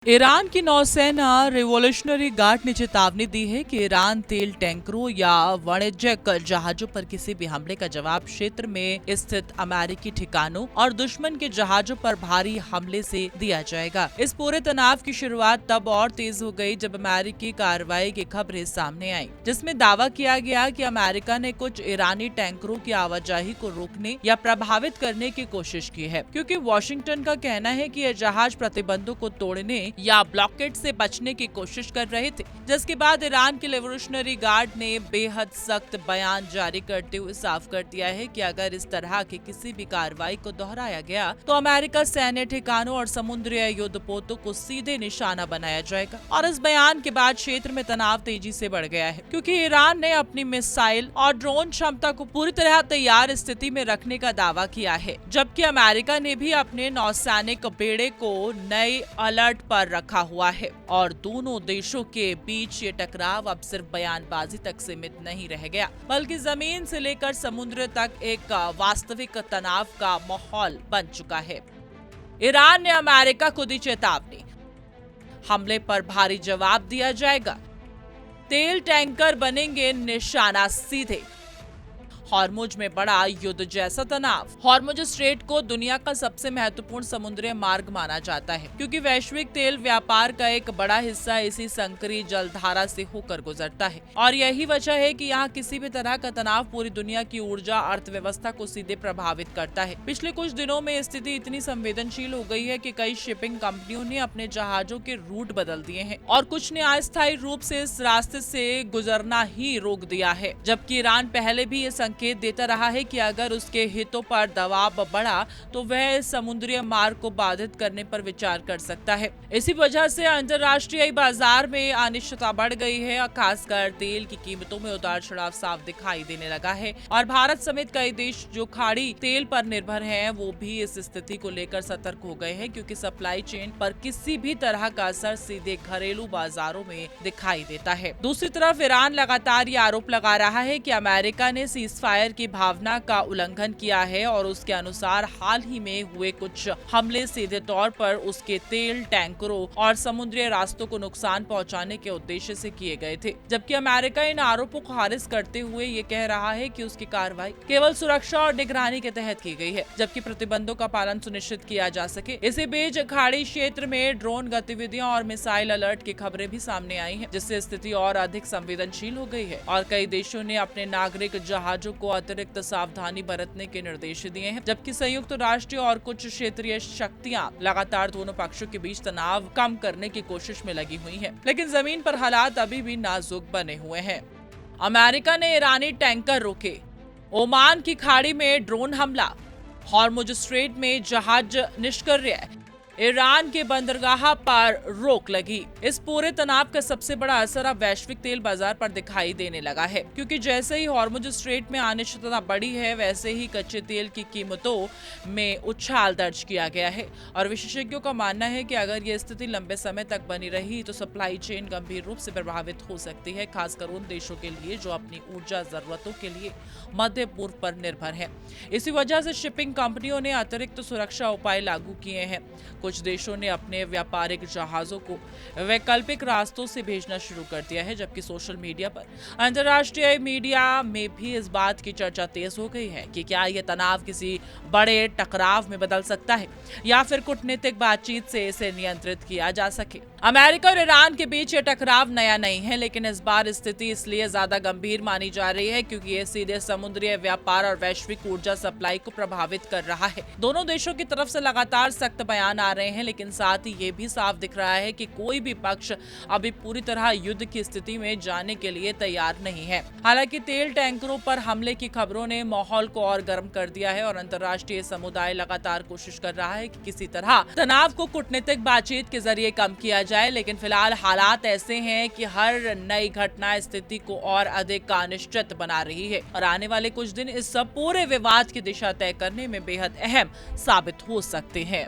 Iran की नौसेना revolutionary guard ने चेतावनी दी है कि ईरान तेल टैंकरों या वाणिज्यिक जहाजों पर किसी भी हमले का जवाब क्षेत्र में स्थित अमेरिकी ठिकानों और दुश्मन के जहाजों पर भारी हमले से दिया जाएगा। इस पूरे तनाव की शुरुआत तब और तेज हो गई जब अमेरिकी कार्रवाई की खबरें सामने आई, जिसमें दावा किया गया कि अमेरिका ने कुछ ईरानी टैंकरों की आवाजाही को रोकने या प्रभावित करने की कोशिश की है, क्योंकि वॉशिंगटन का कहना है कि यह जहाज प्रतिबंधों को तोड़ने या ब्लॉकेट से बचने की कोशिश कर रहे थे। जिसके बाद ईरान के रिवॉल्यूशनरी गार्ड ने बेहद सख्त बयान जारी करते हुए साफ कर दिया है कि अगर इस तरह की किसी भी कार्रवाई को दोहराया गया तो अमेरिका सैन्य ठिकानों और समुद्री युद्धपोतों को सीधे निशाना बनाया जाएगा। और इस बयान के बाद क्षेत्र में तनाव तेजी से बढ़ गया है, क्योंकि ईरान ने अपनी मिसाइल और ड्रोन क्षमता को पूरी तरह तैयार स्थिति में रखने का दावा किया है, जबकि अमेरिका ने भी अपने नौसैनिक बेड़े को नए अलर्ट पर रखा हुआ है। और दोनों देशों के बीच ये टकराव अब सिर्फ बयानबाजी तक सीमित नहीं रह गया, बल्कि जमीन से लेकर समुद्र तक एक वास्तविक तनाव का माहौल बन चुका है। ईरान ने अमेरिका को दी चेतावनी, हमले पर भारी जवाब दिया जाएगा, तेल टैंकर बनेंगे निशाना सीधे। हॉर्मुज में बड़ा युद्ध जैसा तनाव। हॉर्मुज स्ट्रेट को दुनिया का सबसे महत्वपूर्ण समुद्री मार्ग माना जाता है, क्योंकि वैश्विक तेल व्यापार का एक बड़ा हिस्सा इसी संकरी जलधारा से होकर गुजरता है। और यही वजह है कि यहाँ किसी भी तरह का तनाव पूरी दुनिया की ऊर्जा अर्थव्यवस्था को सीधे प्रभावित करता है। पिछले कुछ दिनों में स्थिति इतनी संवेदनशील हो गई है कि कई शिपिंग कंपनियों ने अपने जहाजों के रूट बदल दिए हैं और कुछ ने अस्थायी रूप से इस रास्ते से गुजरना ही रोक दिया है। जबकि ईरान पहले भी ये संकेत देता रहा है कि अगर उसके हितों पर दबाव बढ़ा तो वह समुद्री मार्ग को बाधित करने पर विचार कर सकता है। इसी वजह से अंतर्राष्ट्रीय बाजार में अनिश्चितता बढ़ गई है और खासकर तेल की कीमतों में उतार चढ़ाव साफ दिखाई देने लगा है। और भारत समेत कई देश जो खाड़ी तेल पर निर्भर हैं, वो भी इस स्थिति को लेकर सतर्क हो गए हैं, क्योंकि सप्लाई चेन पर किसी भी तरह का असर सीधे घरेलू बाजारों में दिखाई देता है। दूसरी तरफ ईरान लगातार ये आरोप लगा रहा है कि अमेरिका ने सीजफायर की भावना का उल्लंघन किया है और उसके अनुसार हाल ही में हुए कुछ हमले सीधे तौर पर उसके तेल टैंकरों और समुद्री रास्तों को नुकसान पहुंचाने के उद्देश्य से किए गए थे। जबकि अमेरिका इन आरोपों को खारिज करते हुए ये कह रहा है कि उसकी कार्रवाई केवल सुरक्षा और निगरानी के तहत की गई है, जबकि प्रतिबंधों का पालन सुनिश्चित किया जा सके। इसी बीच खाड़ी क्षेत्र में ड्रोन गतिविधियां और मिसाइल अलर्ट की खबरें भी सामने आई हैं, जिससे स्थिति और अधिक संवेदनशील हो गई है। और कई देशों ने अपने नागरिक जहाजों को अतिरिक्त सावधानी बरतने के निर्देश दिए हैं, जबकि संयुक्त राष्ट्र और कुछ क्षेत्रीय शक्तियां लगातार दोनों पक्षों के बीच तनाव कम करने की कोशिश में लगी हुई हैं। लेकिन जमीन पर हालात अभी भी नाजुक बने हुए हैं। अमेरिका ने ईरानी टैंकर रोके, ओमान की खाड़ी में ड्रोन हमला, हॉर्मुज स्ट्रेट में जहाज निष्क्रिय, ईरान के बंदरगाह पर रोक लगी। इस पूरे तनाव का सबसे बड़ा असर अब वैश्विक तेल बाजार पर दिखाई देने लगा है, क्योंकि जैसे ही हॉर्मुज स्ट्रेट में अनिश्चितता बढ़ी है, वैसे ही कच्चे तेल की कीमतों में उछाल दर्ज किया गया है। और विशेषज्ञों का मानना है कि अगर ये स्थिति लंबे समय तक बनी रही तो सप्लाई चेन गंभीर रूप से प्रभावित हो सकती है, खासकर उन देशों के लिए जो अपनी ऊर्जा जरूरतों के लिए मध्य पूर्व पर निर्भर है। इसी वजह से शिपिंग कंपनियों ने अतिरिक्त सुरक्षा उपाय लागू किए हैं। कुछ देशों ने अपने व्यापारिक जहाजों को वैकल्पिक रास्तों से भेजना शुरू कर दिया है, जबकि सोशल मीडिया पर अंतर्राष्ट्रीय मीडिया में भी इस बात की चर्चा तेज हो गई है कि क्या यह तनाव किसी बड़े टकराव में बदल सकता है या फिर कूटनीतिक बातचीत से इसे नियंत्रित किया जा सके। अमेरिका और ईरान के बीच ये टकराव नया नहीं है, लेकिन इस बार स्थिति इसलिए ज्यादा गंभीर मानी जा रही है क्योंकि ये सीधे समुद्री व्यापार और वैश्विक ऊर्जा सप्लाई को प्रभावित कर रहा है। दोनों देशों की तरफ से लगातार सख्त बयान आ रहे हैं, लेकिन साथ ही ये भी साफ दिख रहा है कि कोई भी पक्ष अभी पूरी तरह युद्ध की स्थिति में जाने के लिए तैयार नहीं है। हालांकि तेल टैंकरों पर हमले की खबरों ने माहौल को और गर्म कर दिया है और अंतर्राष्ट्रीय समुदाय लगातार कोशिश कर रहा है कि किसी तरह तनाव को कूटनीतिक बातचीत के जरिए कम किया जाए। लेकिन फिलहाल हालात ऐसे हैं कि हर नई घटना स्थिति को और अधिक अनिश्चित बना रही है और आने वाले कुछ दिन इस सब पूरे विवाद की दिशा तय करने में बेहद अहम साबित हो सकते हैं।